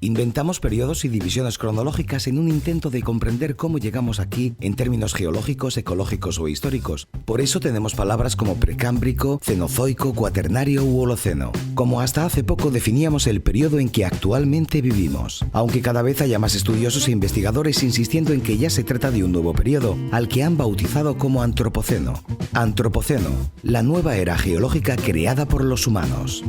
Inventamos periodos y divisiones cronológicas en un intento de comprender cómo llegamos aquí en términos geológicos, ecológicos o históricos. Por eso tenemos palabras como precámbrico, cenozoico, cuaternario u holoceno. Como hasta hace poco definíamos el periodo en que actualmente vivimos. Aunque cada vez haya más estudiosos e investigadores insistiendo en que ya se trata de un nuevo periodo, al que han bautizado como Antropoceno. Antropoceno, la nueva era geológica creada por los humanos.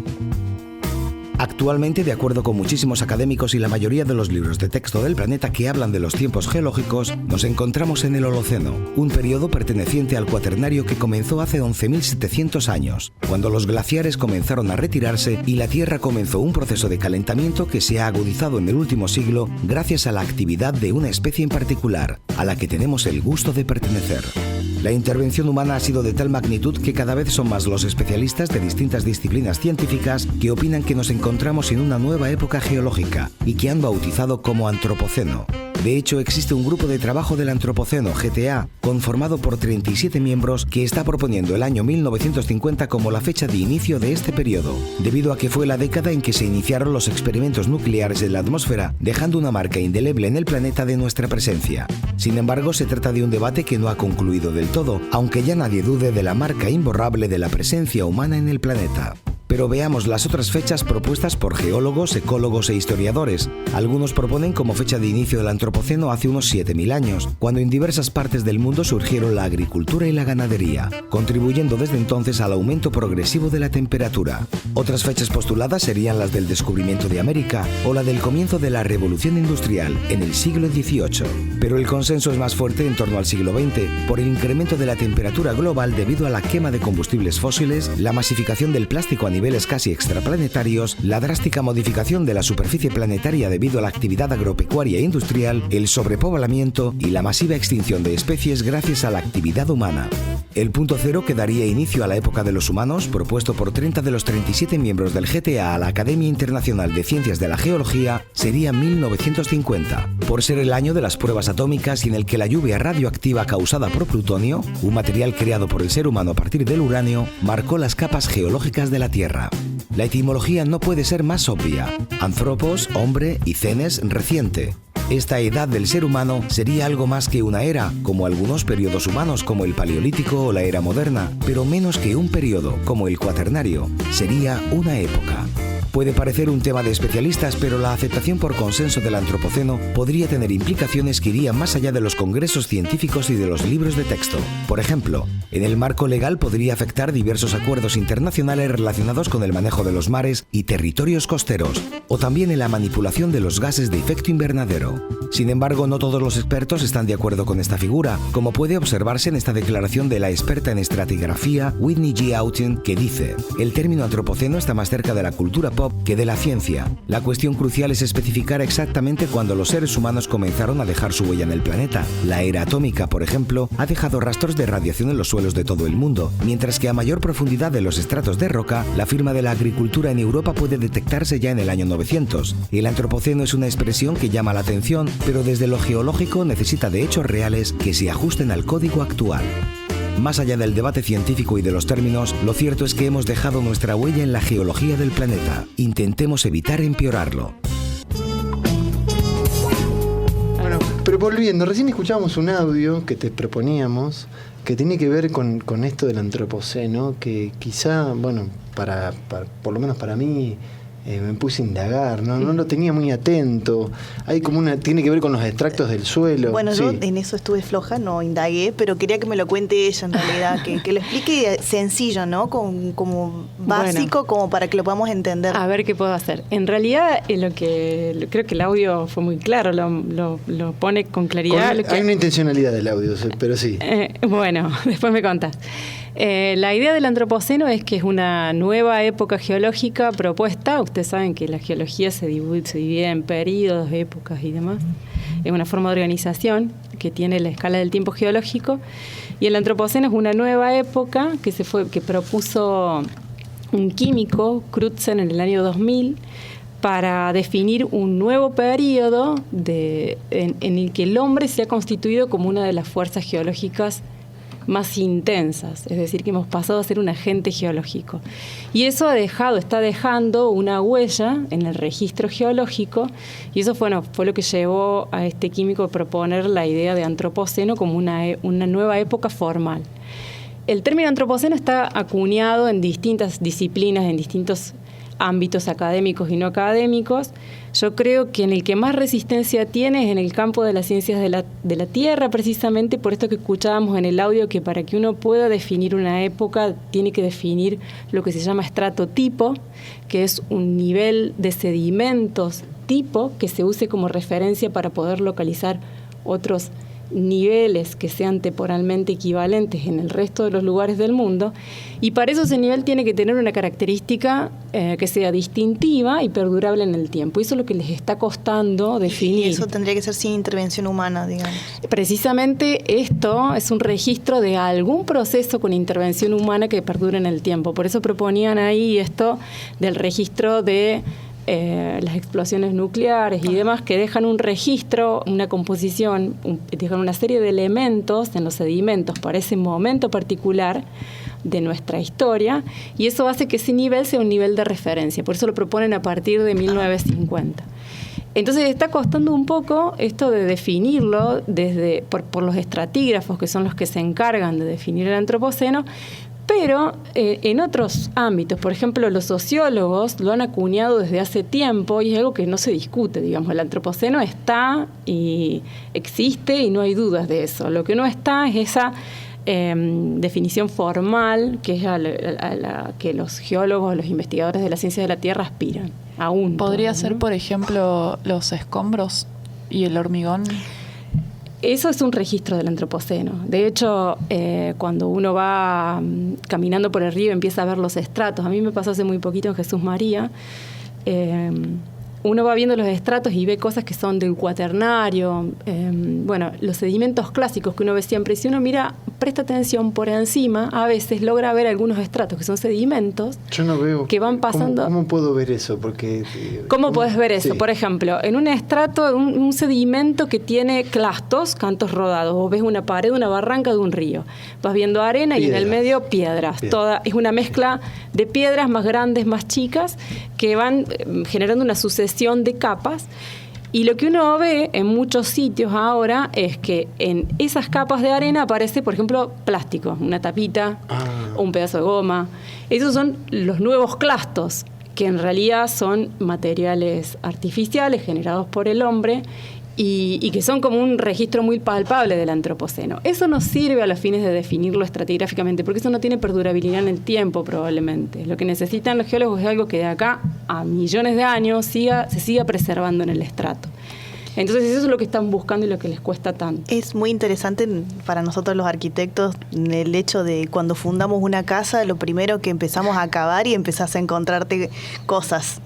Actualmente, de acuerdo con muchísimos académicos y la mayoría de los libros de texto del planeta que hablan de los tiempos geológicos, nos encontramos en el Holoceno, un periodo perteneciente al Cuaternario que comenzó hace 11.700 años, cuando los glaciares comenzaron a retirarse y la Tierra comenzó un proceso de calentamiento que se ha agudizado en el último siglo gracias a la actividad de una especie en particular, a la que tenemos el gusto de pertenecer. La intervención humana ha sido de tal magnitud que cada vez son más los especialistas de distintas disciplinas científicas que opinan que nos encontramos en una nueva época geológica y que han bautizado como Antropoceno. De hecho, existe un grupo de trabajo del Antropoceno, GTA, conformado por 37 miembros que está proponiendo el año 1950 como la fecha de inicio de este periodo, debido a que fue la década en que se iniciaron los experimentos nucleares en la atmósfera, dejando una marca indeleble en el planeta de nuestra presencia. Sin embargo, se trata de un debate que no ha concluido del todo, aunque ya nadie dude de la marca imborrable de la presencia humana en el planeta. Pero veamos las otras fechas propuestas por geólogos, ecólogos e historiadores. Algunos proponen como fecha de inicio del Antropoceno hace unos 7.000 años, cuando en diversas partes del mundo surgieron la agricultura y la ganadería, contribuyendo desde entonces al aumento progresivo de la temperatura. Otras fechas postuladas serían las del descubrimiento de América o la del comienzo de la Revolución Industrial en el siglo XVIII. Pero el consenso es más fuerte en torno al siglo XX, por el incremento de la temperatura global debido a la quema de combustibles fósiles, la masificación del plástico a niveles casi extraplanetarios, la drástica modificación de la superficie planetaria debido a la actividad agropecuaria e industrial, el sobrepoblamiento y la masiva extinción de especies gracias a la actividad humana. El punto cero que daría inicio a la época de los humanos, propuesto por 30 de los 37 miembros del GTA a la Academia Internacional de Ciencias de la Geología, sería 1950, por ser el año de las pruebas atómicas y en el que la lluvia radioactiva causada por plutonio, un material creado por el ser humano a partir del uranio, marcó las capas geológicas de la Tierra. La etimología no puede ser más obvia. Anthropos, hombre, y cenes, reciente. Esta edad del ser humano sería algo más que una era, como algunos periodos humanos como el Paleolítico o la Era Moderna, pero menos que un periodo, como el Cuaternario. Sería una época. Puede parecer un tema de especialistas, pero la aceptación por consenso del Antropoceno podría tener implicaciones que irían más allá de los congresos científicos y de los libros de texto. Por ejemplo, en el marco legal podría afectar diversos acuerdos internacionales relacionados con el manejo de los mares y territorios costeros, o también en la manipulación de los gases de efecto invernadero. Sin embargo, no todos los expertos están de acuerdo con esta figura, como puede observarse en esta declaración de la experta en estratigrafía Whitney G. Houghton, que dice: el término antropoceno está más cerca de la cultura pop que de la ciencia. La cuestión crucial es especificar exactamente cuándo los seres humanos comenzaron a dejar su huella en el planeta. La era atómica, por ejemplo, ha dejado rastros de radiación en los suelos de todo el mundo, mientras que a mayor profundidad de los estratos de roca, la firma de la agricultura en Europa puede detectarse ya en el año 900. El antropoceno es una expresión que llama la atención, pero desde lo geológico necesita de hechos reales que se ajusten al código actual. Más allá del debate científico y de los términos, lo cierto es que hemos dejado nuestra huella en la geología del planeta. Intentemos evitar empeorarlo. Bueno, pero volviendo, recién escuchábamos un audio que te proponíamos que tiene que ver con esto del antropoceno, que quizá, bueno, por lo menos para mí, me puse a indagar, no lo tenía muy atento. Hay como tiene que ver con los extractos del suelo. Bueno, sí. Yo en eso estuve floja, no indagué, pero quería que me lo cuente ella en realidad, que lo explique sencillo, ¿no? Como básico, bueno, como para que lo podamos entender. A ver qué puedo hacer. En realidad, creo que el audio fue muy claro, lo pone con claridad. Hay una intencionalidad del audio, pero sí. Bueno, después me contás. La idea del antropoceno es que es una nueva época geológica propuesta. Ustedes saben que la geología se divide en periodos, épocas y demás. Es una forma de organización que tiene la escala del tiempo geológico. Y el antropoceno es una nueva época que propuso un químico, Crutzen, en el año 2000, para definir un nuevo periodo en el que el hombre se ha constituido como una de las fuerzas geológicas más intensas, es decir, que hemos pasado a ser un agente geológico. Y eso está dejando una huella en el registro geológico, y eso fue lo que llevó a este químico a proponer la idea de antropoceno como una nueva época formal. El término antropoceno está acuñado en distintas disciplinas, en distintos ámbitos académicos y no académicos. Yo creo que en el que más resistencia tiene es en el campo de las ciencias de la Tierra, precisamente por esto que escuchábamos en el audio, que para que uno pueda definir una época tiene que definir lo que se llama estratotipo, que es un nivel de sedimentos tipo que se use como referencia para poder localizar otros niveles que sean temporalmente equivalentes en el resto de los lugares del mundo, y para eso ese nivel tiene que tener una característica que sea distintiva y perdurable en el tiempo. Y eso es lo que les está costando definir. Y eso tendría que ser sin intervención humana, digamos. Precisamente esto es un registro de algún proceso con intervención humana que perdure en el tiempo. Por eso proponían ahí esto del registro de las explosiones nucleares y demás, que dejan un registro, una composición, dejan una serie de elementos en los sedimentos para ese momento particular de nuestra historia, y eso hace que ese nivel sea un nivel de referencia. Por eso lo proponen a partir de 1950. Entonces está costando un poco esto de definirlo por los estratígrafos, que son los que se encargan de definir el antropoceno. Pero en otros ámbitos, por ejemplo, los sociólogos lo han acuñado desde hace tiempo y es algo que no se discute, digamos. El antropoceno está y existe y no hay dudas de eso. Lo que no está es esa definición formal que es a la que los geólogos, los investigadores de la ciencia de la Tierra aspiran aún. ¿Podría ser, por ejemplo, los escombros y el hormigón? Eso es un registro del antropoceno. De hecho, cuando uno va caminando por el río empieza a ver los estratos. A mí me pasó hace muy poquito en Jesús María. Uno va viendo los estratos y ve cosas que son del Cuaternario, los sedimentos clásicos que uno ve siempre. Y si uno mira, presta atención por encima, a veces logra ver algunos estratos que son sedimentos. Yo no veo que van pasando. ¿Cómo puedo ver eso? Porque ¿Cómo puedes ver eso? Sí. Por ejemplo, en un estrato, un sedimento que tiene clastos, cantos rodados, o ves una pared, una barranca de un río. Vas viendo arena y en el medio piedras. Toda es una mezcla de piedras más grandes, más chicas, que van generando una sucesión de capas, y lo que uno ve en muchos sitios ahora es que en esas capas de arena aparece, por ejemplo, plástico, una tapita o un pedazo de goma. Esos son los nuevos clastos, que en realidad son materiales artificiales generados por el hombre y que son como un registro muy palpable del antropoceno. Eso nos sirve a los fines de definirlo estratigráficamente, porque eso no tiene perdurabilidad en el tiempo probablemente. Lo que necesitan los geólogos es algo que de acá a millones de años se siga preservando en el estrato. Entonces eso es lo que están buscando y lo que les cuesta tanto. Es muy interesante para nosotros los arquitectos el hecho de cuando fundamos una casa, lo primero que empezamos a cavar y empezás a encontrarte cosas.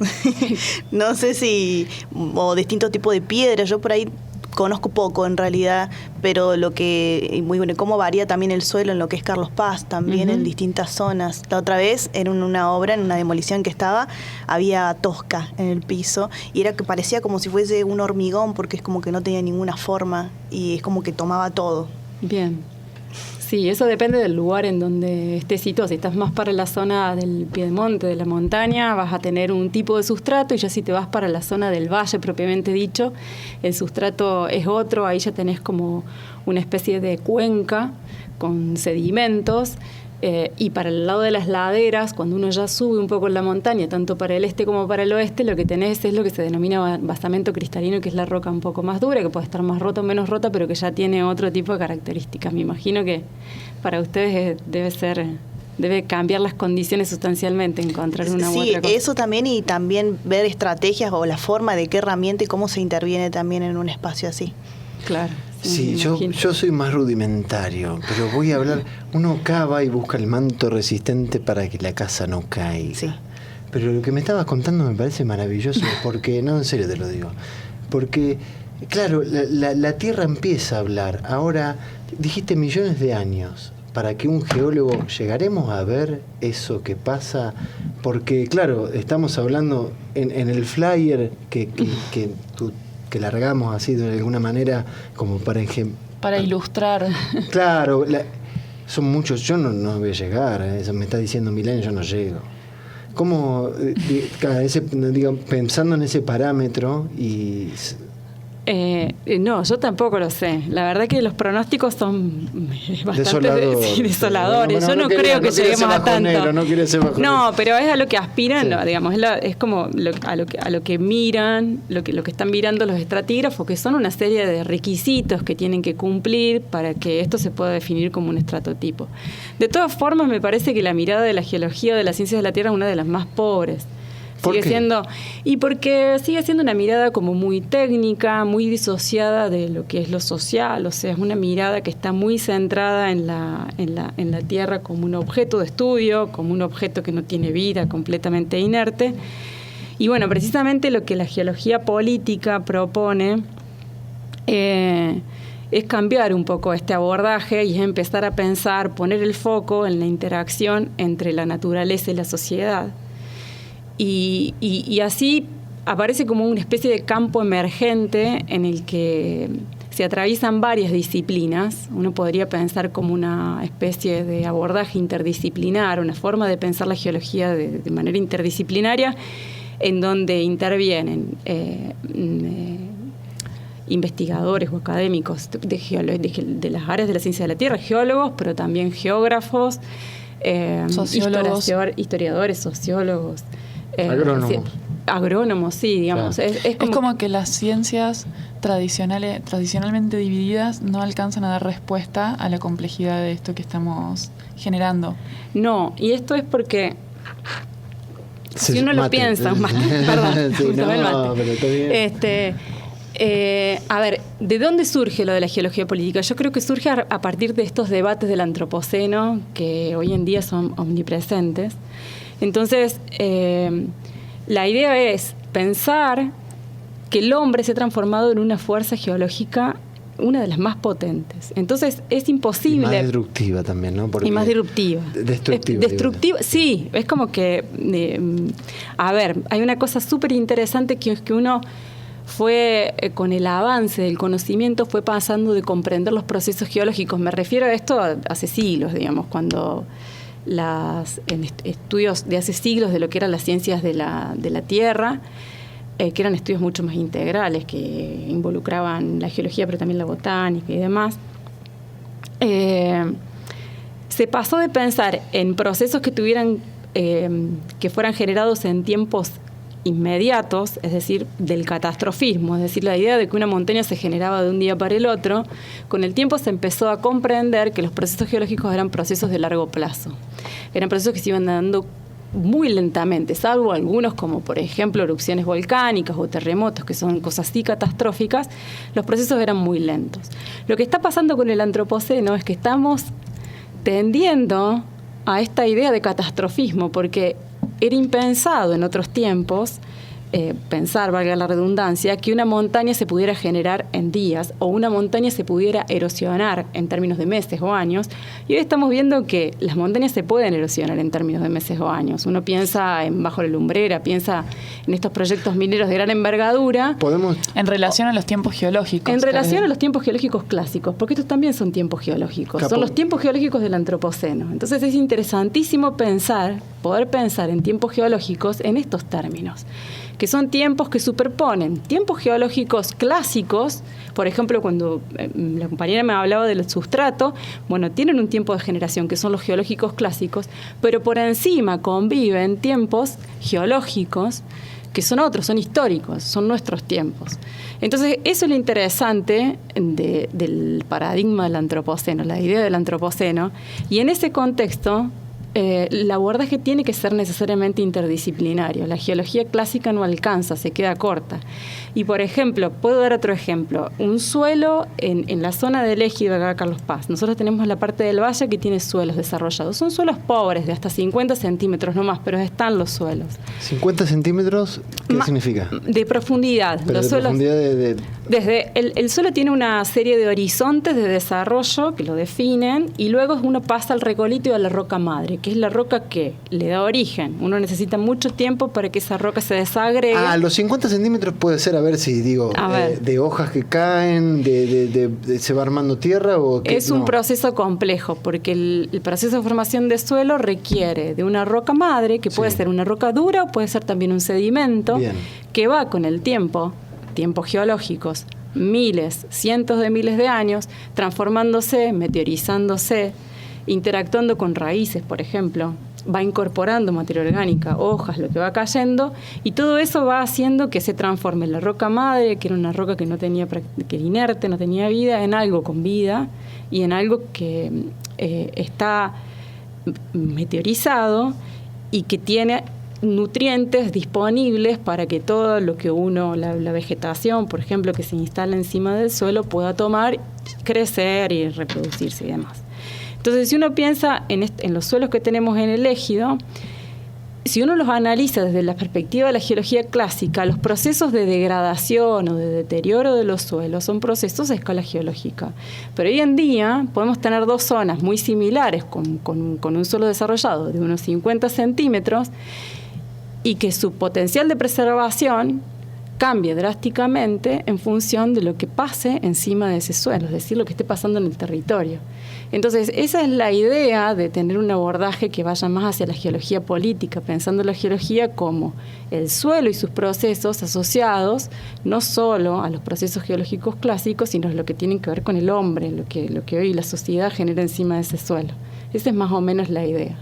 No sé si, o distintos tipos de piedras, yo por ahí conozco poco en realidad, pero lo que, muy bueno, cómo varía también el suelo en lo que es Carlos Paz, también en distintas zonas. La otra vez, en una obra, en una demolición que estaba, había tosca en el piso, y era que parecía como si fuese un hormigón, porque es como que no tenía ninguna forma, y es como que tomaba todo. Bien. Sí, eso depende del lugar en donde estés situado. Si estás más para la zona del piedemonte, de la montaña, vas a tener un tipo de sustrato, y ya si te vas para la zona del valle propiamente dicho, el sustrato es otro. Ahí ya tenés como una especie de cuenca con sedimentos. Y para el lado de las laderas, cuando uno ya sube un poco en la montaña, tanto para el este como para el oeste, lo que tenés es lo que se denomina basamento cristalino, que es la roca un poco más dura, que puede estar más rota o menos rota, pero que ya tiene otro tipo de características. Me imagino que para ustedes debe cambiar las condiciones sustancialmente, encontrar una u otra cosa. Sí, eso también, y también ver estrategias o la forma de qué herramienta y cómo se interviene también en un espacio así. Claro. Sí, yo soy más rudimentario, pero voy a hablar. Uno cava y busca el manto resistente para que la casa no caiga. Sí. Pero lo que me estabas contando me parece maravilloso, porque, no, en serio te lo digo, porque, claro, la Tierra empieza a hablar. Ahora, dijiste millones de años. Para que un geólogo llegaremos a ver eso que pasa, porque, claro, estamos hablando en el flyer que largamos así de alguna manera como para ilustrar. Claro, son muchos, yo no voy a llegar a eso, me está diciendo Milén, yo no llego. ¿Cómo, pensando en ese parámetro y... No, yo tampoco lo sé. La verdad que los pronósticos son bastante desoladores. Yo no creo que lleguemos a tanto. No, pero es a lo que aspiran, sí. Digamos, es como a lo que miran, lo que están mirando los estratígrafos, que son una serie de requisitos que tienen que cumplir para que esto se pueda definir como un estratotipo. De todas formas, me parece que la mirada de la geología o de las ciencias de la Tierra es una de las más pobres. Sigue siendo, y porque sigue siendo una mirada como muy técnica, muy disociada de lo que es lo social, o sea, es una mirada que está muy centrada en la Tierra como un objeto de estudio, como un objeto que no tiene vida, completamente inerte. Y bueno, precisamente lo que la geología política propone es cambiar un poco este abordaje y es empezar a pensar, poner el foco en la interacción entre la naturaleza y la sociedad. Y así aparece como una especie de campo emergente en el que se atraviesan varias disciplinas. Uno podría pensar como una especie de abordaje interdisciplinar, una forma de pensar la geología de manera interdisciplinaria, en donde intervienen investigadores o académicos de las áreas de la ciencia de la Tierra, geólogos, pero también geógrafos, historiadores, sociólogos. Agrónomos, sí, digamos. Claro. Es como que las ciencias tradicionalmente divididas no alcanzan a dar respuesta a la complejidad de esto que estamos generando. No, y esto es porque si uno lo piensa, perdón, sí, pero está bien. A ver, ¿de dónde surge lo de la geología política? Yo creo que surge a partir de estos debates del antropoceno que hoy en día son omnipresentes. Entonces, la idea es pensar que el hombre se ha transformado en una fuerza geológica, una de las más potentes. Entonces, es imposible... Y más disruptiva también, ¿no? Y más disruptiva. Destructiva, sí. Es como que... a ver, hay una cosa súper interesante que es que uno fue, con el avance del conocimiento, fue pasando de comprender los procesos geológicos. Me refiero a esto hace siglos, digamos, cuando... en estudios de hace siglos de lo que eran las ciencias de la Tierra, que eran estudios mucho más integrales, que involucraban la geología, pero también la botánica y demás, se pasó de pensar en procesos que que fueran generados en tiempos inmediatos, es decir, del catastrofismo, es decir, la idea de que una montaña se generaba de un día para el otro. Con el tiempo se empezó a comprender que los procesos geológicos eran procesos de largo plazo, eran procesos que se iban dando muy lentamente, salvo algunos como por ejemplo erupciones volcánicas o terremotos, que son cosas así catastróficas. Los procesos eran muy lentos. Lo que está pasando con el antropoceno es que estamos tendiendo a esta idea de catastrofismo, porque era impensado en otros tiempos pensar, valga la redundancia, que una montaña se pudiera generar en días o una montaña se pudiera erosionar en términos de meses o años. Y hoy estamos viendo que las montañas se pueden erosionar en términos de meses o años. Uno piensa en Bajo la Lumbrera, piensa en estos proyectos mineros de gran envergadura. En relación a los tiempos geológicos. En relación a los tiempos geológicos clásicos, porque estos también son tiempos geológicos. Son los tiempos geológicos del antropoceno. Entonces es interesantísimo poder pensar en tiempos geológicos en estos términos, que son tiempos que superponen tiempos geológicos clásicos. Por ejemplo, cuando la compañera me hablaba del sustrato, bueno, tienen un tiempo de generación que son los geológicos clásicos, pero por encima conviven tiempos geológicos que son otros, son históricos, son nuestros tiempos. Entonces, eso es lo interesante del paradigma del antropoceno, la idea del antropoceno, y en ese contexto el abordaje tiene que ser necesariamente interdisciplinario. La geología clásica no alcanza, se queda corta. Y, por ejemplo, puedo dar otro ejemplo. Un suelo en la zona del Ejido, acá Carlos Paz. Nosotros tenemos la parte del valle que tiene suelos desarrollados. Son suelos pobres, de hasta 50 centímetros no más, pero están los suelos. ¿50 centímetros? ¿Qué significa? De profundidad. Pero los de suelos, profundidad desde el suelo tiene una serie de horizontes de desarrollo que lo definen, y luego uno pasa al regolito y a la roca madre. que es la roca que le da origen. Uno necesita mucho tiempo para que esa roca se desagregue. Los 50 centímetros puede ser, a ver si digo, de hojas que caen, de se va armando tierra o que, es un proceso complejo, porque el proceso de formación de suelo requiere de una roca madre, que puede ser una roca dura o puede ser también un sedimento, que va con el tiempos geológicos, miles, cientos de miles de años, transformándose, meteorizándose, interactuando con raíces, por ejemplo, va incorporando materia orgánica, hojas, lo que va cayendo, y todo eso va haciendo que se transforme la roca madre, que era una roca que no tenía, que era inerte, no tenía vida, en algo con vida y en algo que está meteorizado y que tiene nutrientes disponibles para que todo lo que la vegetación, por ejemplo, que se instala encima del suelo, pueda tomar, crecer y reproducirse y demás. Entonces, si uno piensa en los suelos que tenemos en el Ejido, si uno los analiza desde la perspectiva de la geología clásica, los procesos de degradación o de deterioro de los suelos son procesos a escala geológica. Pero hoy en día podemos tener dos zonas muy similares con un suelo desarrollado de unos 50 centímetros y que su potencial de preservación cambie drásticamente en función de lo que pase encima de ese suelo, es decir, lo que esté pasando en el territorio. Entonces, esa es la idea de tener un abordaje que vaya más hacia la geología política, pensando la geología como el suelo y sus procesos asociados no solo a los procesos geológicos clásicos, sino lo que tienen que ver con el hombre, lo que hoy la sociedad genera encima de ese suelo. Esa es más o menos la idea.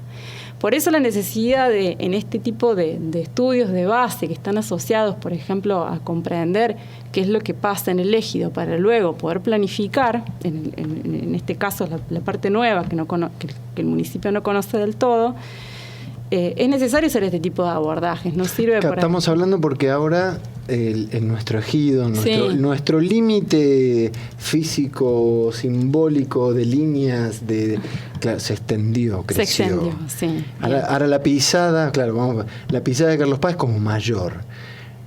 Por eso la necesidad en este tipo de estudios de base que están asociados, por ejemplo, a comprender qué es lo que pasa en el Ejido para luego poder planificar, en este caso la parte nueva que el municipio no conoce del todo, es necesario hacer este tipo de abordajes. Nos sirve para... Estamos hablando porque ahora en nuestro Ejido, nuestro límite físico, simbólico de líneas, claro, se extendió, creció. Se extendió, sí. Ahora la pisada, claro, la pisada de Carlos Paz es como mayor.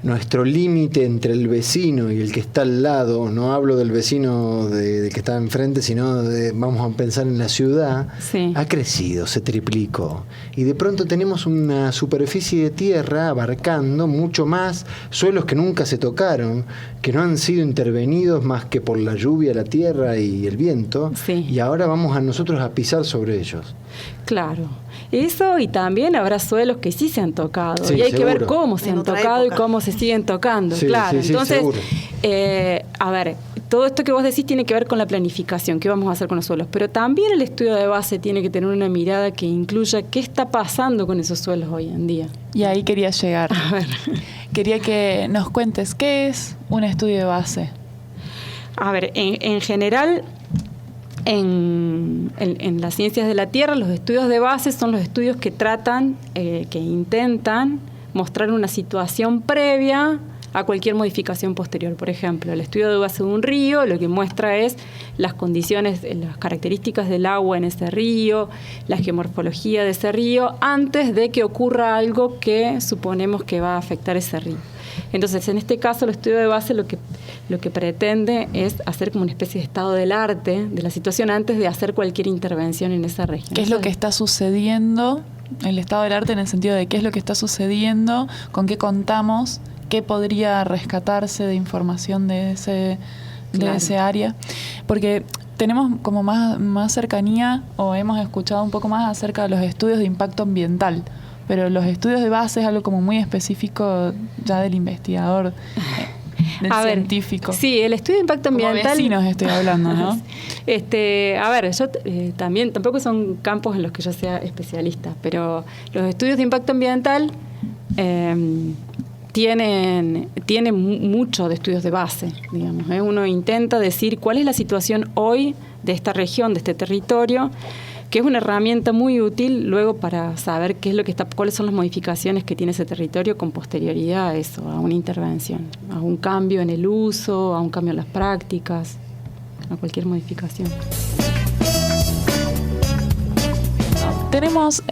Nuestro límite entre el vecino y el que está al lado, no hablo del vecino de que está enfrente, sino vamos a pensar en la ciudad, ha crecido, se triplicó. Y de pronto tenemos una superficie de tierra abarcando mucho más suelos que nunca se tocaron, que no han sido intervenidos más que por la lluvia, la tierra y el viento, y ahora vamos a nosotros a pisar sobre ellos. Claro. Eso, y también habrá suelos que sí se han tocado, y hay que ver cómo se han tocado y cómo se siguen tocando, claro. Entonces, a ver, todo esto que vos decís tiene que ver con la planificación, qué vamos a hacer con los suelos, pero también el estudio de base tiene que tener una mirada que incluya qué está pasando con esos suelos hoy en día. Y ahí quería llegar. A ver. Quería que nos cuentes, ¿qué es un estudio de base? A ver, en general... En las ciencias de la Tierra, los estudios de base son los estudios que tratan, que intentan mostrar una situación previa a cualquier modificación posterior. Por ejemplo, el estudio de base de un río lo que muestra es las condiciones, las características del agua en ese río, la geomorfología de ese río, antes de que ocurra algo que suponemos que va a afectar ese río. Entonces, en este caso, el estudio de base lo que pretende es hacer como una especie de estado del arte de la situación antes de hacer cualquier intervención en esa región. ¿Qué es lo que está sucediendo? El estado del arte en el sentido de qué es lo que está sucediendo, con qué contamos, qué podría rescatarse de información de ese área. Porque tenemos como más cercanía, o hemos escuchado un poco más acerca de los estudios de impacto ambiental. Pero los estudios de base es algo como muy específico ya del investigador, del científico. Sí, el estudio de impacto ambiental... Como vecinos estoy hablando, ¿no? A ver, yo también, tampoco son campos en los que yo sea especialista, pero los estudios de impacto ambiental tienen mucho de estudios de base, digamos. Uno intenta decir cuál es la situación hoy de esta región, de este territorio, que es una herramienta muy útil luego para saber qué es lo que cuáles son las modificaciones que tiene ese territorio con posterioridad a eso, a una intervención, a un cambio en el uso, a un cambio en las prácticas, a cualquier modificación. Tenemos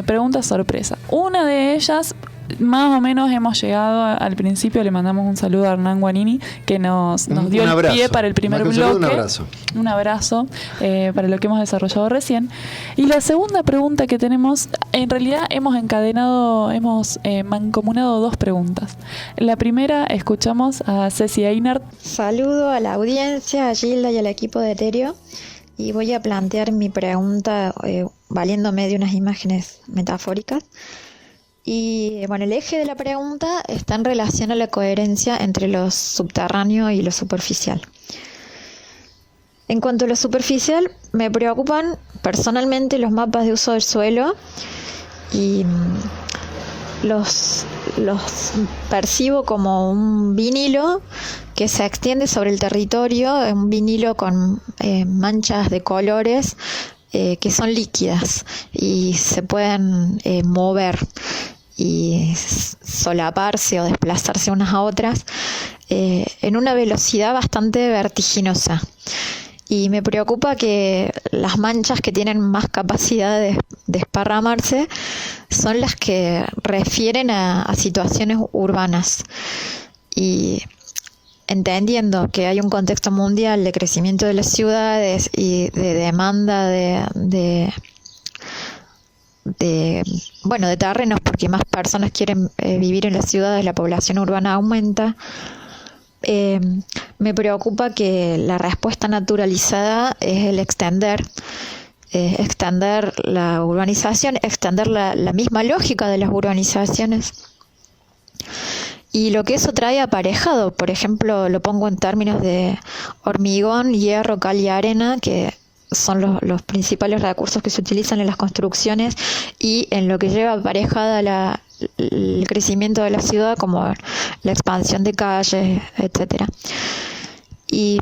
preguntas sorpresa. Una de ellas más o menos hemos llegado al principio. Le mandamos un saludo a Hernán Guanini, que nos dio el pie para el primer bloque. Un abrazo para lo que hemos desarrollado recién. Y la segunda pregunta que tenemos, en realidad hemos mancomunado dos preguntas. La primera, escuchamos a Ceci Einart. Saludo a la audiencia, a Gilda y al equipo de Eterio, y voy a plantear mi pregunta valiéndome de unas imágenes metafóricas. Y bueno, el eje de la pregunta está en relación a la coherencia entre lo subterráneo y lo superficial. En cuanto a lo superficial, me preocupan personalmente los mapas de uso del suelo, y los percibo como un vinilo que se extiende sobre el territorio, un vinilo con manchas de colores que son líquidas y se pueden mover y solaparse o desplazarse unas a otras en una velocidad bastante vertiginosa. Y me preocupa que las manchas que tienen más capacidad de desparramarse son las que refieren a situaciones urbanas. Y entendiendo que hay un contexto mundial de crecimiento de las ciudades y de demanda de terrenos, porque más personas quieren vivir en las ciudades, la población urbana aumenta. Me preocupa que la respuesta naturalizada es el extender la urbanización, extender la misma lógica de las urbanizaciones. Y lo que eso trae aparejado, por ejemplo, lo pongo en términos de hormigón, hierro, cal y arena, que son los principales recursos que se utilizan en las construcciones y en lo que lleva aparejada el crecimiento de la ciudad, como la expansión de calles, etcétera. Y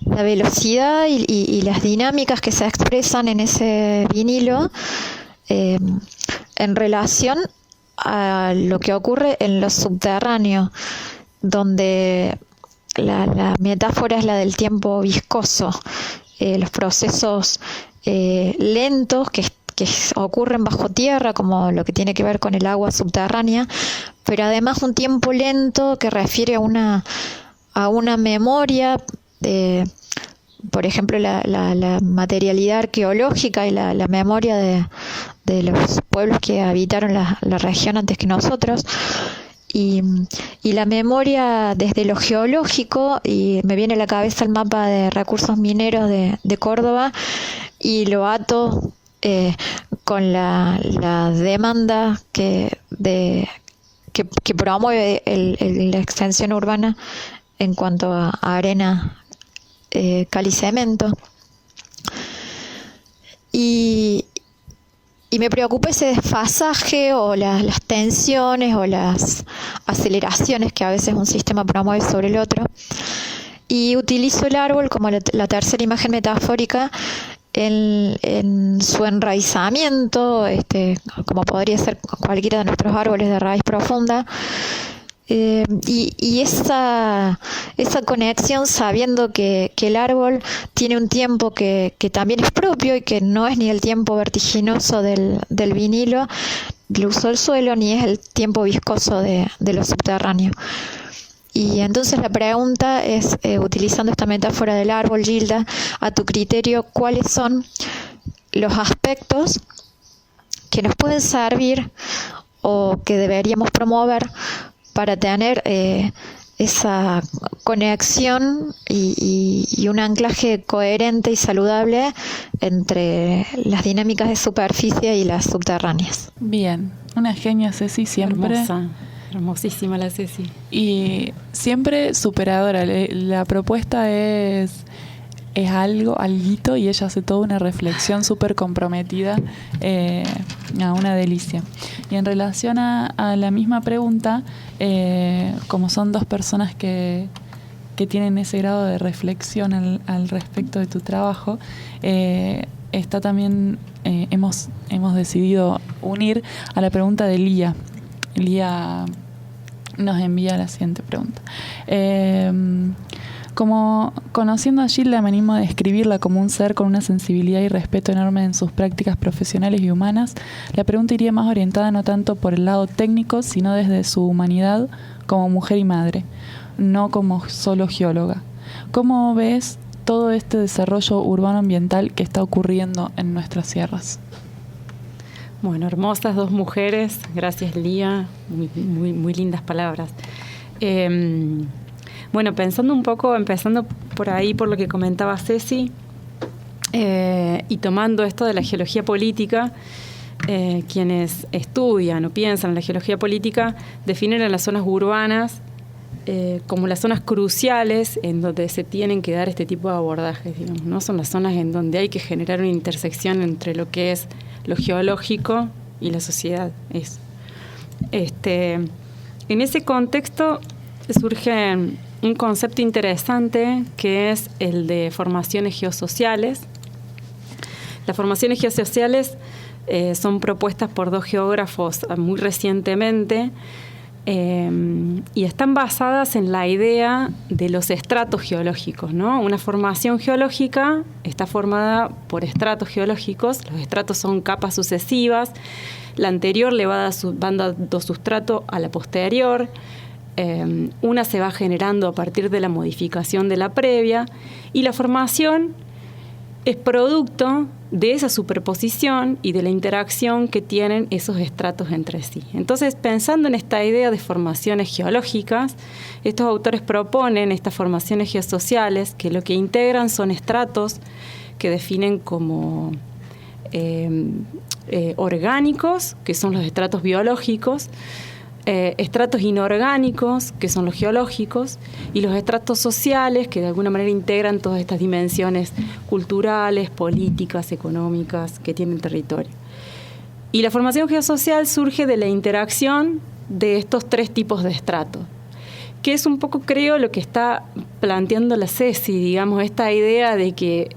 la velocidad y las dinámicas que se expresan en ese vinilo en relación a lo que ocurre en lo subterráneo, donde la metáfora es la del tiempo viscoso, los procesos lentos que ocurren bajo tierra, como lo que tiene que ver con el agua subterránea, pero además un tiempo lento que refiere a una memoria, por ejemplo, la materialidad arqueológica y la memoria de los pueblos que habitaron la región antes que nosotros, y la memoria desde lo geológico, y me viene a la cabeza el mapa de recursos mineros de Córdoba, y lo ato con la demanda que promueve la extensión urbana en cuanto a arena, cal y cemento. Y me preocupa ese desfasaje o las tensiones o las aceleraciones que a veces un sistema promueve sobre el otro. Y utilizo el árbol como la tercera imagen metafórica en su enraizamiento, como podría ser cualquiera de nuestros árboles de raíz profunda. Y esa conexión, sabiendo que el árbol tiene un tiempo que también es propio y que no es ni el tiempo vertiginoso del vinilo, del uso del suelo, ni es el tiempo viscoso de lo subterráneo. Y entonces la pregunta es, utilizando esta metáfora del árbol, Gilda, a tu criterio, ¿cuáles son los aspectos que nos pueden servir o que deberíamos promover para tener esa conexión y un anclaje coherente y saludable entre las dinámicas de superficie y las subterráneas? Bien, una genia, Ceci, siempre. Hermosa, hermosísima la Ceci. Y siempre superadora. La propuesta es alguito, y ella hace toda una reflexión súper comprometida, una delicia. Y en relación a la misma pregunta, como son dos personas que tienen ese grado de reflexión al respecto de tu trabajo, está también, hemos decidido unir a la pregunta de Lía. Lía nos envía la siguiente pregunta. Como conociendo a Gilda, me animo a describirla como un ser con una sensibilidad y respeto enorme en sus prácticas profesionales y humanas. La pregunta iría más orientada no tanto por el lado técnico, sino desde su humanidad como mujer y madre, no como solo geóloga. ¿Cómo ves todo este desarrollo urbano-ambiental que está ocurriendo en nuestras sierras? Bueno, hermosas dos mujeres, gracias Lía, muy lindas palabras. Bueno, pensando un poco, empezando por ahí, por lo que comentaba Ceci, y tomando esto de la geología política, quienes estudian o piensan en la geología política definen a las zonas urbanas como las zonas cruciales en donde se tienen que dar este tipo de abordajes, digamos, ¿no? Son las zonas en donde hay que generar una intersección entre lo que es lo geológico y la sociedad. En ese contexto surge un concepto interesante que es el de formaciones geosociales. Las formaciones geosociales son propuestas por dos geógrafos muy recientemente y están basadas en la idea de los estratos geológicos, ¿no? Una formación geológica está formada por estratos geológicos. Los estratos son capas sucesivas. La anterior le va dando sustrato a la posterior. Una se va generando a partir de la modificación de la previa y la formación es producto de esa superposición y de la interacción que tienen esos estratos entre sí. Entonces, pensando en esta idea de formaciones geológicas, estos autores proponen estas formaciones geosociales que lo que integran son estratos que definen como orgánicos, que son los estratos biológicos, estratos inorgánicos, que son los geológicos, y los estratos sociales, que de alguna manera integran todas estas dimensiones culturales, políticas, económicas que tiene el territorio. Y la formación geosocial surge de la interacción de estos tres tipos de estratos, que es un poco, creo, lo que está planteando la Ceci, digamos, esta idea de que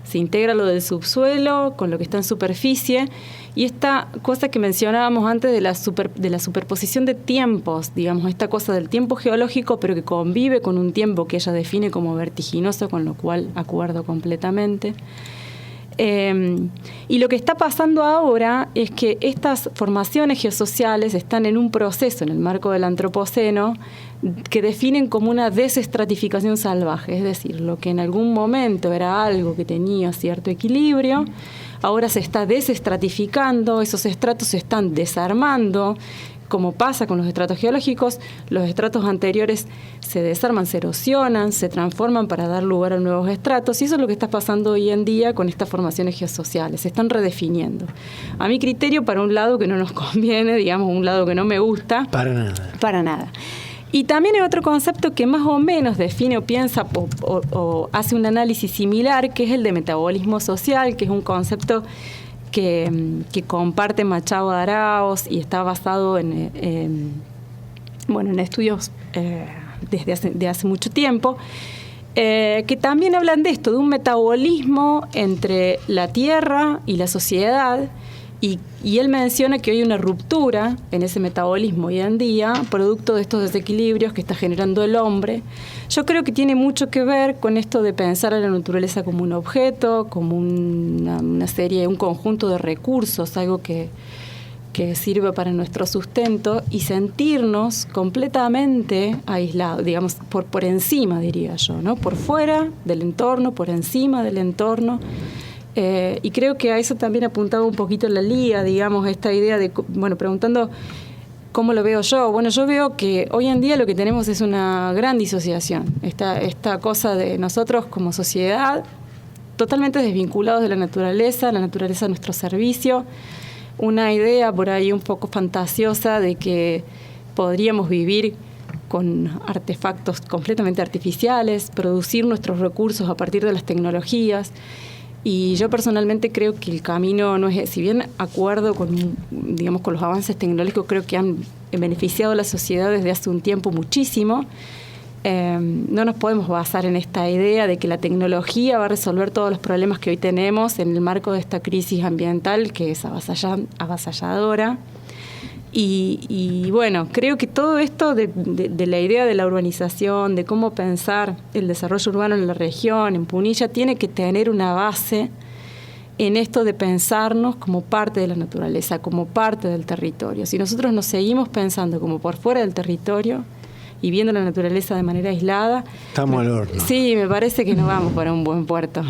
se integra lo del subsuelo con lo que está en superficie, y esta cosa que mencionábamos antes de la superposición de tiempos, digamos, esta cosa del tiempo geológico, pero que convive con un tiempo que ella define como vertiginoso, con lo cual acuerdo completamente. Y lo que está pasando ahora es que estas formaciones geosociales están en un proceso en el marco del antropoceno que definen como una desestratificación salvaje, es decir, lo que en algún momento era algo que tenía cierto equilibrio, ahora se está desestratificando, esos estratos se están desarmando. Como pasa con los estratos geológicos, los estratos anteriores se desarman, se erosionan, se transforman para dar lugar a nuevos estratos, y eso es lo que está pasando hoy en día con estas formaciones geosociales, se están redefiniendo. A mi criterio, para un lado que no nos conviene, digamos, un lado que no me gusta. Para nada. Para nada. Y también hay otro concepto que más o menos define o piensa o hace un análisis similar, que es el de metabolismo social, que es un concepto que comparte Machado de Araoz y está basado en estudios de hace mucho tiempo, que también hablan de esto, de un metabolismo entre la tierra y la sociedad, y él menciona que hay una ruptura en ese metabolismo hoy en día, producto de estos desequilibrios que está generando el hombre. Yo creo que tiene mucho que ver con esto de pensar a la naturaleza como un objeto, como una serie, un conjunto de recursos, algo que sirve para nuestro sustento, y sentirnos completamente aislados, digamos, por encima, diría yo, ¿no? Por fuera del entorno, por encima del entorno. Y creo que a eso también apuntaba un poquito la Lía, digamos, esta idea de, preguntando cómo lo veo yo. Bueno, yo veo que hoy en día lo que tenemos es una gran disociación, esta cosa de nosotros como sociedad totalmente desvinculados de la naturaleza a nuestro servicio, una idea por ahí un poco fantasiosa de que podríamos vivir con artefactos completamente artificiales, producir nuestros recursos a partir de las tecnologías. Y yo personalmente creo que el camino no es, si bien acuerdo con los avances tecnológicos, creo que han beneficiado a la sociedad desde hace un tiempo muchísimo, no nos podemos basar en esta idea de que la tecnología va a resolver todos los problemas que hoy tenemos en el marco de esta crisis ambiental que es avasalladora. Y bueno, creo que todo esto de la idea de la urbanización, de cómo pensar el desarrollo urbano en la región, en Punilla, tiene que tener una base en esto de pensarnos como parte de la naturaleza, como parte del territorio. Si nosotros nos seguimos pensando como por fuera del territorio y viendo la naturaleza de manera aislada, estamos al horno. Sí, me parece que no vamos para un buen puerto.